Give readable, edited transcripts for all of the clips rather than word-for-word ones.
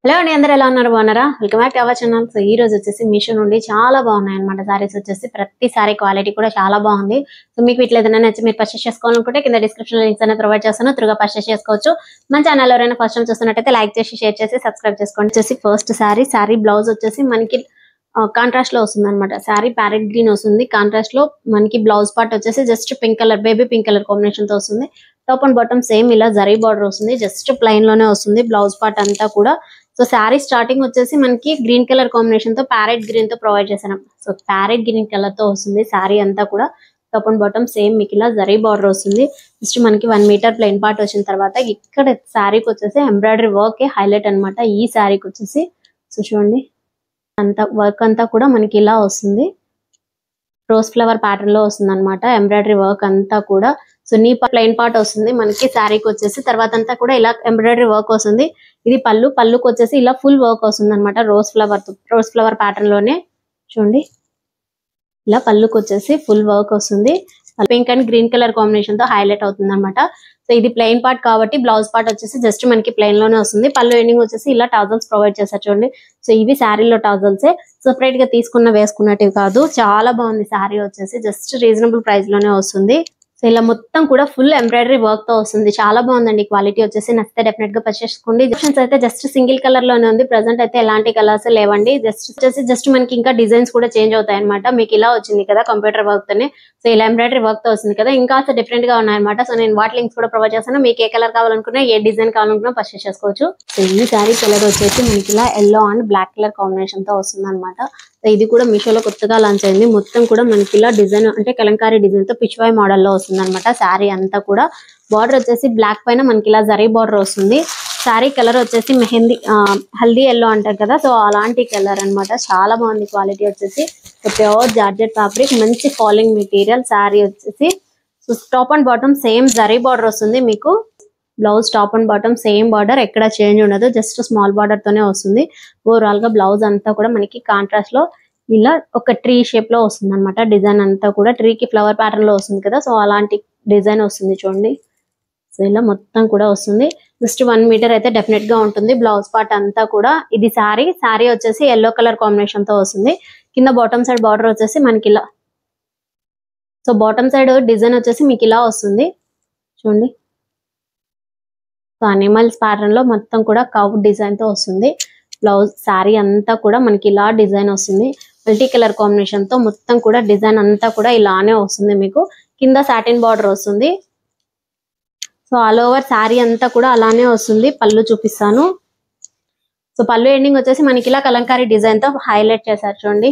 Hello అండి, అందరూ ఎలా ఉన్నారు? బాగున్నారా? Welcome back to our channel. So ఈ రోజు వచ్చేసి మీషో నుండి చాలా బాగున్నాయి అన్నమాట సారీస్ వచ్చేసి. ప్రతి సారీ క్వాలిటీ కూడా చాలా బాగుంది. సో మీకు ఇట్లా ఏదైనా నచ్చి మీరు పర్చేస్ చేసుకోవాలనుకుంటే కింద డిస్క్రిప్షన్ లో లింక్స్ అనేది ప్రొవైడ్ చేస్తాను, త్వరగా పర్చేస్ చేసుకోవచ్చు. మన ఛానల్ ఎవరైనా ఫస్ట్ టైం చూస్తున్నట్టయితే లైక్ చేసి షేర్ చేసి సబ్స్క్రైబ్ చేసుకోండి. వచ్చేసి ఫస్ట్ సారీ బ్లౌజ్ వచ్చేసి మనకి కాంట్రాస్ట్ లో వస్తుంది అనమాట. సారీ ప్యారెట్ గ్రీన్ వస్తుంది. కాంట్రాస్ట్ లో మనకి బ్లౌజ్ పార్ట్ వచ్చేసి just pink colour, baby pink colour combination తో వస్తుంది. టాప్ అండ్ బాటమ్ సేమ్ ఇలా జరీ బార్డర్ వస్తుంది. జస్ట్ ప్లెయిన్ లోనే వస్తుంది బ్లౌజ్ పార్ట్ అంతా కూడా. సో శారీ స్టార్టింగ్ వచ్చేసి మనకి గ్రీన్ కలర్ కాంబినేషన్ తో ప్యారెట్ గ్రీన్ తో ప్రొవైడ్ చేశాను. సో ప్యారెట్ గ్రీన్ కలర్ తో వస్తుంది శారీ అంతా కూడా. టాప్ అండ్ బాటమ్ సేమ్ మీకు ఇలా జరీ బార్డర్ వస్తుంది. జస్ట్ మనకి 1 మీటర్ ప్లెయిన్ పార్ట్ వచ్చిన తర్వాత ఇక్కడ శారీకి వచ్చేసి ఎంబ్రాయిడరీ వర్క్ హైలైట్ అనమాట ఈ శారీకి వచ్చేసి. సో చూడండి, అంతా వర్క్ అంతా కూడా మనకి ఇలా వస్తుంది. రోజ్ ఫ్లవర్ ప్యాటర్న్ లో వస్తుంది అనమాట ఎంబ్రాయిడరీ వర్క్ అంతా కూడా. సో నీ ప్లెయిన్ పార్ట్ వస్తుంది మనకి శారీకి వచ్చేసి. తర్వాత అంతా కూడా ఇలా ఎంబ్రాయిడరీ వర్క్ వస్తుంది. ఇది పళ్ళుకి వచ్చేసి ఇలా ఫుల్ వర్క్ వస్తుంది అనమాట రోజ్ ఫ్లవర్ ప్యాటర్న్ లోనే. చూడండి, ఇలా పళ్ళుకి వచ్చేసి ఫుల్ వర్క్ వస్తుంది. Pink and green colour combination తో హైలైట్ అవుతుంది అనమాట. సో ఇది ప్లెయిన్ పార్ట్ కాబట్టి బ్లౌజ్ పార్ట్ వచ్చేసి జస్ట్ మనకి ప్లెయిన్ లోనే వస్తుంది. పళ్ళు ఎండింగ్ వచ్చేసి ఇలా టాజల్స్ ప్రొవైడ్ చేశారు చూడండి. సో ఇవి శారీలో టాజల్సే, సెపరేట్ గా వేసుకున్నట్టు కాదు. చాలా బాగుంది శారీ వచ్చేసి, జస్ట్ రీజనబుల్ ప్రైస్ లోనే వస్తుంది. సో ఇలా మొత్తం కూడా ఫుల్ ఎంబ్రాయిడరీ వర్క్ తో వస్తుంది. చాలా బాగుందండి క్వాలిటీ వచ్చేసి. నచ్చితే డెఫినెట్ గా పర్చేస్ చేసుకోండి. ఆప్షన్స్ అయితే జస్ట్ సింగిల్ కలర్ లోనే ఉంది. ప్రెసెంట్ అయితే ఎలాంటి కలర్స్ లేవండి. జస్ట్ మనకి ఇంకా డిజైన్స్ కూడా చేంజ్ అవుతాయి అనమాట. మీకు ఇలా వచ్చింది కదా కంప్యూటర్ వర్క్ తోనే. సో ఇలా ఎంబ్రాయిడరీ వర్క్ తో వస్తుంది కదా, ఇంకా డిఫరెంట్ గా ఉన్నాయన్నమాట. సో నేను వాటి లింక్స్ కూడా ప్రొవైడ్ చేస్తాను. మీకు ఏ కలర్ కావాలనుకున్నా, ఏ డిజైన్ కావాలనుకున్నా పర్చేస్ చేసుకోవచ్చు. సో ఈ సారీ కలర్ వచ్చేసి మనకి ఇలా yellow and black colour combination తో వస్తుంది అనమాట. ఇది కూడా మీషోలో కొత్తగా లాంచ్ అయింది. మొత్తం కూడా మనకి ఇలా డిజైన్ అంటే కలంకారీ డిజైన్ తో పిచ్వాయ్ మోడల్ లో వస్తుంది అనమాట శారీ అంతా కూడా. బార్డర్ వచ్చేసి బ్లాక్ పైన మనకి ఇలా జరీ బార్డర్ వస్తుంది. శారీ కలర్ వచ్చేసి హల్దీ ఎల్లో అంటారు కదా, సో అలాంటి కలర్ అన్నమాట. చాలా బాగుంది క్వాలిటీ వచ్చేసి. ప్యూర్ జార్జెట్ ఫ్యాబ్రిక్, మంచి ఫాలింగ్ మెటీరియల్ శారీ వచ్చేసి. So top and bottom same zari border వస్తుంది మీకు. Blouse top and bottom same border, ఎక్కడ చేంజ్ ఉండదు. జస్ట్ స్మాల్ బార్డర్ తోనే వస్తుంది. ఓవరాల్ గా బ్లౌజ్ అంతా కూడా మనకి కాంట్రాస్ట్ లో ఇలా ఒక ట్రీ షేప్ లో వస్తుంది అనమాట. డిజైన్ అంతా కూడా ట్రీకి ఫ్లవర్ ప్యాటర్న్ లో వస్తుంది కదా, సో అలాంటి డిజైన్ వస్తుంది చూడండి. సో ఇలా మొత్తం కూడా వస్తుంది. జస్ట్ 1 మీటర్ అయితే డెఫినెట్ గా ఉంటుంది బ్లౌజ్ పార్ట్ అంతా కూడా. ఇది శారీ వచ్చేసి ఎల్లో కలర్ కాంబినేషన్ తో వస్తుంది. కింద బాటమ్ సైడ్ బార్డర్ వచ్చేసి మనకి ఇలా, సో బాటమ్ సైడ్ డిజైన్ వచ్చేసి మీకు ఇలా వస్తుంది చూడండి. సో అనిమల్స్ ప్యాటర్న్ లో మొత్తం కూడా కవ్ డిజైన్ తో వస్తుంది. బ్లౌజ్ శారీ అంతా కూడా మనకి ఇలా డిజైన్ వస్తుంది. మల్టీ కలర్ కాంబినేషన్ తో మొత్తం కూడా డిజైన్ అంతా కూడా ఇలానే వస్తుంది మీకు. కింద సాటిన్ బార్డర్ వస్తుంది. సో ఆల్ ఓవర్ శారీ అంతా కూడా అలానే వస్తుంది. పళ్ళు చూపిస్తాను. సో పళ్ళు ఎండింగ్ వచ్చేసి మనకి ఇలా కలంకారీ డిజైన్ తో హైలైట్ చేశారు చూడండి.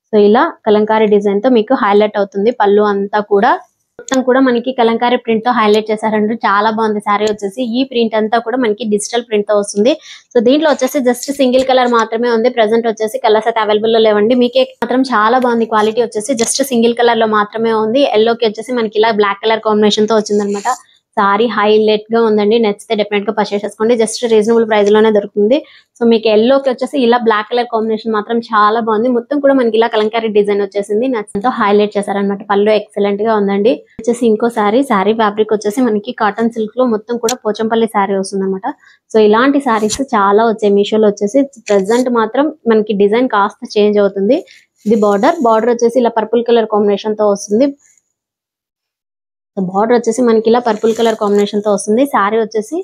సో ఇలా కలంకారీ డిజైన్ తో మీకు హైలైట్ అవుతుంది పళ్ళు అంతా కూడా. మొత్తం కూడా మనకి కలంకారీ ప్రింట్ తో హైలైట్ చేశారంటే చాలా బాగుంది శారీ వచ్చేసి. ఈ ప్రింట్ అంతా కూడా మనకి డిజిటల్ ప్రింట్ తో వస్తుంది. సో దీంట్లో వచ్చేసి జస్ట్ సింగిల్ కలర్ మాత్రమే ఉంది. ప్రెసెంట్ వచ్చేసి కలర్స్ అయితే అవైలబుల్ లో లేవండి. మీకే మాత్రం చాలా బాగుంది క్వాలిటీ వచ్చేసి. జస్ట్ సింగిల్ కలర్ లో మాత్రమే ఉంది. ఎల్లోకి వచ్చేసి మనకి ఇలా బ్లాక్ కలర్ కాంబినేషన్ తో వచ్చింది అనమాట. సారీ హైలైట్ గా ఉందండి. నచ్చితే డెఫినెట్ గా పర్చేస్ చేసుకోండి. జస్ట్ రీజనబుల్ ప్రైస్ లోనే దొరుకుతుంది. సో మీకు ఎల్లోకి వచ్చేసి ఇలా బ్లాక్ కలర్ కాంబినేషన్ మాత్రం చాలా బాగుంది. మొత్తం కూడా మనకి ఇలా కలంకారీ డిజైన్ వచ్చేసింది. నచ్చతో హైలైట్ చేశారనమాట. పళ్ళు ఎక్సలెంట్ గా ఉందండి. వచ్చేసి ఇంకో శారీ ఫ్యాబ్రిక్ వచ్చేసి మనకి కాటన్ సిల్క్ లో మొత్తం కూడా పోచంపల్లి శారీ వస్తుంది అనమాట. సో ఇలాంటి శారీస్ చాలా వచ్చాయి మీషోలో వచ్చేసి. ప్రెసెంట్ మాత్రం మనకి డిజైన్ కాస్త చేంజ్ అవుతుంది. ఇది బార్డర్ వచ్చేసి ఇలా పర్పుల్ కలర్ కాంబినేషన్ తో వస్తుంది. బార్డర్ వచ్చేసి మనకి ఇలా పర్పుల్ కలర్ కాంబినేషన్ తో వస్తుంది. శారీ వచ్చేసి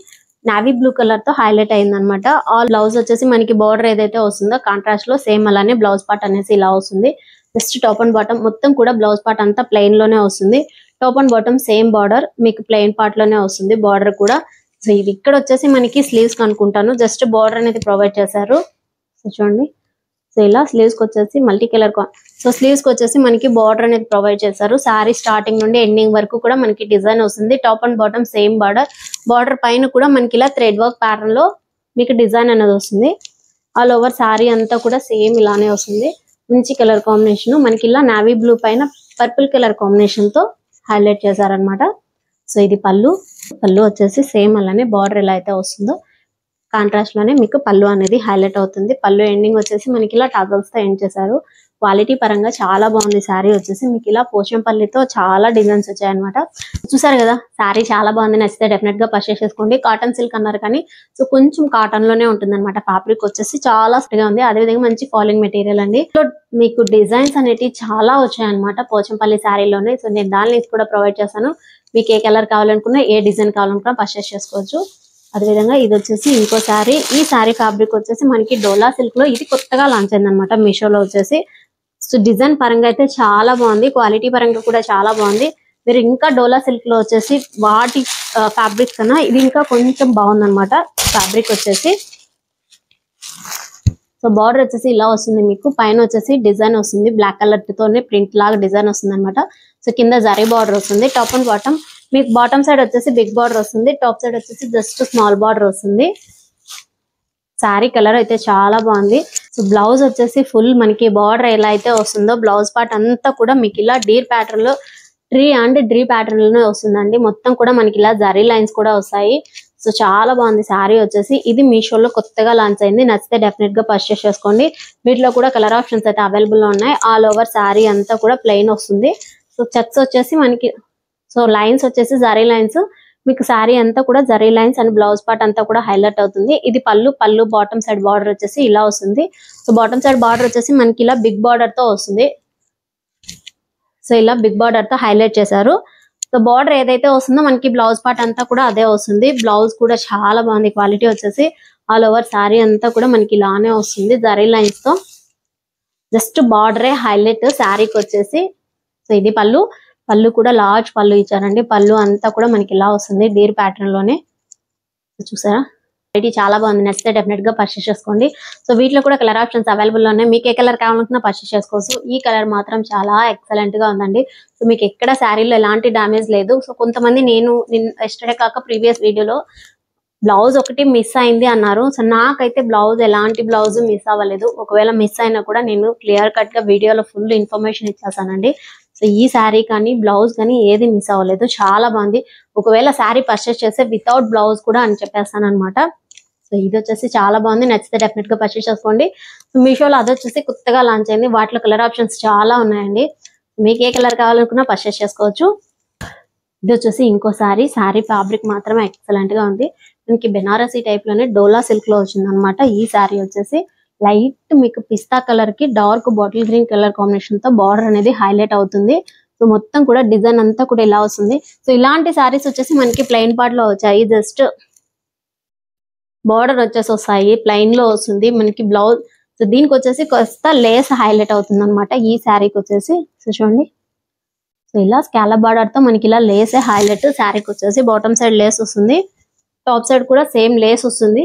నావీ బ్లూ కలర్ తో హైలైట్ అయింది అనమాట. ఆల్ బ్లౌజ్ వచ్చేసి మనకి బార్డర్ ఏదైతే వస్తుందో కాంట్రాస్ట్ లో సేమ్ అలానే బ్లౌజ్ పార్ట్ అనేసి ఇలా వస్తుంది. జస్ట్ టాప్ అండ్ బాటమ్ మొత్తం కూడా బ్లౌజ్ పార్ట్ అంతా ప్లెయిన్ లోనే వస్తుంది. Top and bottom same border మీకు ప్లెయిన్ పార్ట్ లోనే వస్తుంది బార్డర్ కూడా. సో ఇది ఇక్కడ వచ్చేసి మనకి స్లీవ్స్ కనుకుంటాను. జస్ట్ బార్డర్ అనేది ప్రొవైడ్ చేశారు. సో చూడండి, సో ఇలా స్లీవ్స్ కి వచ్చేసి మల్టీ కలర్ సో స్లీవ్స్ కి వచ్చేసి మనకి బార్డర్ అనేది ప్రొవైడ్ చేశారు. శారీ స్టార్టింగ్ నుండి ఎండింగ్ వరకు కూడా మనకి డిజైన్ వస్తుంది. Top and bottom same border పైన కూడా మనకి ఇలా థ్రెడ్ వర్క్ ప్యాటర్న్ లో మీకు డిజైన్ అనేది వస్తుంది. ఆల్ ఓవర్ శారీ అంతా కూడా సేమ్ ఇలానే వస్తుంది. మంచి కలర్ కాంబినేషన్ మనకి ఇలా నావీ బ్లూ పైన పర్పుల్ కలర్ కాంబినేషన్ తో హైలైట్ చేశారనమాట. సో ఇది పళ్ళు వచ్చేసి సేమ్ అలానే బార్డర్ ఎలా అయితే వస్తుందో కాంట్రాస్ట్ లోనే మీకు పళ్ళు అనేది హైలైట్ అవుతుంది. పళ్ళు ఎండింగ్ వచ్చేసి మనకి ఇలా టాజల్స్ తో ఎండ్ చేశారు. క్వాలిటీ పరంగా చాలా బాగుంది శారీ వచ్చేసి. మీకు ఇలా పోచంపల్లితో చాలా డిజైన్స్ వచ్చాయన్నమాట. చూసారు కదా, శారీ చాలా బాగుంది. నచ్చితే డెఫినెట్ గా పర్చేస్ చేసుకోండి. కాటన్ సిల్క్ అన్నారు కానీ సో కొంచెం కాటన్ లోనే ఉంటుంది అనమాట. ఫ్యాబ్రిక్ వచ్చేసి చాలా సాఫ్ట్ గా ఉంది. అదే విధంగా మంచి ఫాలింగ్ మెటీరియల్ అండి. సో మీకు డిజైన్స్ అనేవి చాలా వచ్చాయన్నమాట పోచంపల్లి శారీలోనే. సో నేను దాని లింక్ కూడా ప్రొవైడ్ చేస్తాను. మీకు ఏ కలర్ కావాలనుకున్నా, ఏ డిజైన్ కావాలనుకున్నా పర్చేస్ చేసుకోవచ్చు. అదేవిధంగా ఇది వచ్చేసి ఇంకో శారీ. ఈ శారీ ఫ్యాబ్రిక్ వచ్చేసి మనకి డోలా సిల్క్ లో ఇది కొత్తగా లాంచ్ అయింది అనమాట మీషోలో వచ్చేసి. సో డిజైన్ పరంగా అయితే చాలా బాగుంది, క్వాలిటీ పరంగా కూడా చాలా బాగుంది. మీరు ఇంకా డోలా సిల్క్ లో వచ్చేసి వాటి ఫ్యాబ్రిక్స్ కన్నా ఇది ఇంకా కొంచెం బాగుంది అనమాట ఫ్యాబ్రిక్ వచ్చేసి. సో బార్డర్ వచ్చేసి ఇలా వస్తుంది. మీకు పైన వచ్చేసి డిజైన్ వస్తుంది, బ్లాక్ కలర్ తోనే ప్రింట్ లాగా డిజైన్ వస్తుంది అనమాట. సో కింద జరీ బార్డర్ వస్తుంది. టాప్ అండ్ బాటమ్ మీకు బాటమ్ సైడ్ వచ్చేసి బిగ్ బార్డర్ వస్తుంది, టాప్ సైడ్ వచ్చేసి జస్ట్ స్మాల్ బార్డర్ వస్తుంది. శారీ కలర్ అయితే చాలా బాగుంది. సో బ్లౌజ్ వచ్చేసి ఫుల్ మనకి బార్డర్ ఎలా అయితే వస్తుందో బ్లౌజ్ పార్ట్ అంతా కూడా మీకు ఇలా డీర్ ప్యాటర్న్ లో డ్రీ ప్యాటర్న్ లోనే వస్తుందండి. మొత్తం కూడా మనకి ఇలా జరీ లైన్స్ కూడా వస్తాయి. సో చాలా బాగుంది శారీ వచ్చేసి. ఇది మీషోలో కొత్తగా లాంచ్ అయింది. నచ్చితే డెఫినెట్ గా పర్చేస్ చేసుకోండి. వీటిలో కూడా కలర్ ఆప్షన్స్ అయితే అవైలబుల్ లో ఉన్నాయి. ఆల్ ఓవర్ శారీ అంతా కూడా ప్లెయిన్ వస్తుంది. సో చెక్స్ వచ్చేసి మనకి సో లైన్స్ వచ్చేసి జరీ లైన్స్. మీకు శారీ అంతా కూడా zari lines and blouse part అంతా కూడా హైలైట్ అవుతుంది. ఇది పళ్ళు బాటమ్ సైడ్ బార్డర్ వచ్చేసి ఇలా వస్తుంది. సో బాటమ్ సైడ్ బార్డర్ వచ్చేసి మనకి ఇలా బిగ్ బార్డర్ తో వస్తుంది. సో ఇలా బిగ్ బార్డర్ తో హైలైట్ చేశారు. సో బార్డర్ ఏదైతే వస్తుందో మనకి బ్లౌజ్ పార్ట్ అంతా కూడా అదే వస్తుంది. బ్లౌజ్ కూడా చాలా బాగుంది. క్వాలిటీ వచ్చేసి ఆల్ ఓవర్ శారీ అంతా కూడా మనకి ఇలానే వస్తుంది జరీ లైన్స్ తో. జస్ట్ బార్డరే హైలైట్ శారీకి వచ్చేసి. సో ఇది పళ్ళు కూడా లార్జ్ పళ్ళు ఇచ్చారండి. పళ్ళు అంతా కూడా మనకి ఇలా వస్తుంది డీర్ ప్యాటర్న్ లోనే. చూసారా, ఇది చాలా బాగుంది. నచ్చితే డెఫినెట్ గా పర్చేస్ చేసుకోండి. సో వీటిలో కూడా కలర్ ఆప్షన్స్ అవైలబుల్ ఉన్నాయి. మీకు ఏ కలర్ కావాలనుకున్నా పర్చేస్ చేసుకోవచ్చు. ఈ కలర్ మాత్రం చాలా ఎక్సలెంట్ గా ఉందండి. సో మీకు ఎక్కడ శారీలో ఎలాంటి డ్యామేజ్ లేదు. సో కొంతమంది నేను ఎస్టర్డే కాక ప్రీవియస్ వీడియోలో బ్లౌజ్ ఒకటి మిస్ అయింది అన్నారు. సో నాకైతే బ్లౌజ్ ఎలాంటి బ్లౌజ్ మిస్ అవ్వలేదు. ఒకవేళ మిస్ అయినా కూడా నేను క్లియర్ కట్ గా వీడియోలో ఫుల్ ఇన్ఫర్మేషన్ ఇచ్చేసానండి. సో ఈ శారీ కానీ బ్లౌజ్ కానీ ఏది మిస్ అవ్వలేదు. చాలా బాగుంది. ఒకవేళ శారీ పర్చేస్ చేస్తే వితౌట్ బ్లౌజ్ కూడా అని చెప్పేస్తాను అనమాట. సో ఇది వచ్చేసి చాలా బాగుంది. నచ్చితే డెఫినెట్ గా పర్చేస్ చేసుకోండి. మీషోలో అది వచ్చేసి కొత్తగా లాంచ్ అయింది. వాటిలో కలర్ ఆప్షన్స్ చాలా ఉన్నాయండి. మీకు ఏ కలర్ కావాలనుకున్నా పర్చేస్ చేసుకోవచ్చు. ఇది వచ్చేసి ఇంకో శారీ ఫ్యాబ్రిక్ మాత్రమే ఎక్సలెంట్ గా ఉంది. మనకి బెనారసీ టైప్ లోనే డోలా సిల్క్ లో వచ్చింది అనమాట. ఈ శారీ వచ్చేసి లైట్ మీకు పిస్తా కలర్ కి dark bottle green colour combination తో బార్డర్ అనేది హైలైట్ అవుతుంది. సో మొత్తం కూడా డిజైన్ అంతా కూడా ఇలా వస్తుంది. సో ఇలాంటి శారీస్ వచ్చేసి మనకి ప్లెయిన్ పార్ట్ లో వచ్చాయి. జస్ట్ బార్డర్ వచ్చేసి వస్తాయి, ప్లెయిన్ లో వస్తుంది మనకి బ్లౌజ్. సో దీనికి వచ్చేసి కాస్త లేస్ హైలైట్ అవుతుంది అనమాట ఈ శారీకి వచ్చేసి. సో చూడండి, సో ఇలా స్కాలప్ బార్డర్ తో మనకి ఇలా లేస్ హైలైట్. శారీకి వచ్చేసి బాటమ్ సైడ్ లేస్ వస్తుంది, టాప్ సైడ్ కూడా సేమ్ లేస్ వస్తుంది.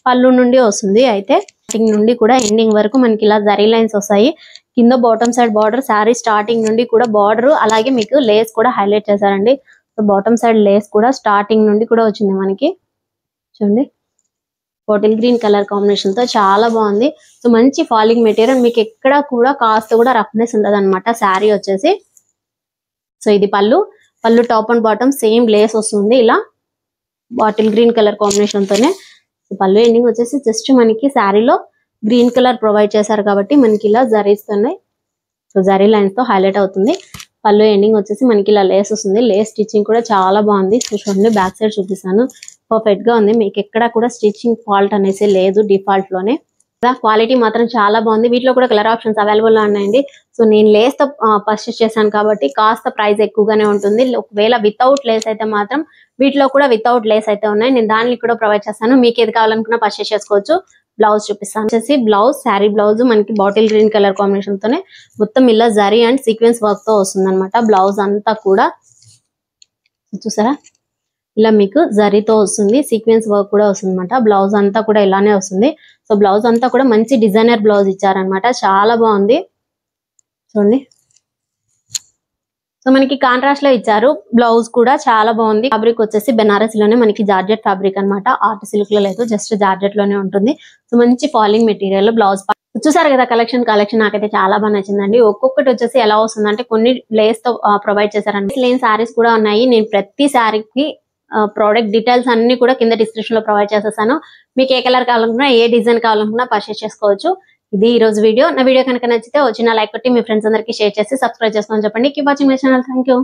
పళ్ళు నుండి వస్తుంది. అయితే స్టార్టింగ్ నుండి కూడా ఎండింగ్ వరకు మనకి ఇలా జరీ లైన్స్ వస్తాయి. కింద bottom side border, sari starting నుండి కూడా బార్డర్, అలాగే మీకు లేస్ కూడా హైలైట్ చేశారండి. సో బాటమ్ సైడ్ లేస్ కూడా స్టార్టింగ్ నుండి కూడా వచ్చింది మనకి. చూడండి, బాటిల్ గ్రీన్ కలర్ కాంబినేషన్ తో చాలా బాగుంది. సో మంచి ఫాలింగ్ మెటీరియల్. మీకు ఎక్కడ కూడా కాస్త కూడా రఫ్నెస్ ఉండదు అనమాట శారీ వచ్చేసి. సో ఇది పళ్ళు top and bottom same lace వస్తుంది ఇలా బాటిల్ గ్రీన్ కలర్ కాంబినేషన్ తోనే. పళ్ళు ఎండింగ్ వచ్చేసి జస్ట్ మనకి శారీలో గ్రీన్ కలర్ ప్రొవైడ్ చేశారు కాబట్టి మనకి ఇలా జరీస్తున్నాయి. సో జరీ లైన్స్ తో హైలైట్ అవుతుంది. పళ్ళు ఎండింగ్ వచ్చేసి మనకి ఇలా లేస్ వస్తుంది. లేస్ స్టిచ్చింగ్ కూడా చాలా బాగుంది. సో చూడండి, బ్యాక్ సైడ్ చూపిస్తాను. పర్ఫెక్ట్ గా ఉంది. మీకు ఎక్కడ కూడా స్టిచ్చింగ్ ఫాల్ట్ అనేసి లేదు డిఫాల్ట్ లోనే. క్వాలిటీ మాత్రం చాలా బాగుంది. వీటిలో కూడా కలర్ ఆప్షన్స్ అవైలబుల్ ఉన్నాయండి. సో నేను లేస్ తో పర్చేస్ చేశాను కాబట్టి కాస్త ప్రైస్ ఎక్కువగానే ఉంటుంది. ఒకవేళ వితౌట్ లేస్ అయితే మాత్రం వీటిలో కూడా వితౌట్ లేస్ అయితే ఉన్నాయి. నేను దానికి కూడా ప్రొవైడ్ చేస్తాను. మీకు ఏది కావాలనుకున్నా పర్చేస్ చేసుకోవచ్చు. బ్లౌజ్ చూపిస్తాను. వచ్చేసి బ్లౌజ్, శారీ బ్లౌజ్ మనకి బాటిల్ గ్రీన్ కలర్ కాంబినేషన్ తోనే మొత్తం ఇలా జరీ అండ్ సీక్వెన్స్ వర్క్ తో వస్తుంది అనమాట. బ్లౌజ్ అంతా కూడా చూసారా, ఇలా మీకు జరీతో వస్తుంది, సీక్వెన్స్ వర్క్ కూడా వస్తుంది అనమాట. బ్లౌజ్ అంతా కూడా ఇలానే వస్తుంది. సో బ్లౌజ్ అంతా కూడా మంచి డిజైనర్ బ్లౌజ్ ఇచ్చారనమాట. చాలా బాగుంది. చూడండి, సో మనకి కాంట్రాస్ట్ లో ఇచ్చారు. బ్లౌజ్ కూడా చాలా బాగుంది. ఫ్యాబ్రిక్ వచ్చేసి బెనారస్ లోనే మనకి జార్జెట్ ఫ్యాబ్రిక్ అనమాట. ఆర్ట్ సిల్క్ లో లేదు, జస్ట్ జార్జెట్ లోనే ఉంటుంది. సో మంచి ఫాలింగ్ మెటీరియల్. బ్లౌజ్ చూసారు కదా, కలెక్షన్ నాకైతే చాలా బాగా నచ్చిందండి. ఒక్కొక్కటి వచ్చేసి ఎలా వస్తుందంటే కొన్ని లేస్ తో ప్రొవైడ్ చేశారండి. లేని శారీస్ కూడా ఉన్నాయి. నేను ప్రతి శారీకి ప్రోడక్ట్ డీటెయిల్స్ అన్ని కూడా కింద డిస్క్రిప్షన్ లో ప్రొవైడ్ చేసేసాను. మీకు ఏ కలర్ కావాలనుకున్నా, ఏ డిజైన్ కావాలనుకున్నా పర్చేస్ చేసుకోవచ్చు. ఇది ఈ రోజు వీడియో. నా వీడియో కనుక నచ్చితే వచ్చిన లైక్ కొట్టి మీ ఫ్రెండ్స్ అందరికీ షేర్ చేసి సబ్స్క్రైబ్ చేసుకోమని చెప్పండి. Keep watching my channel. Thank you.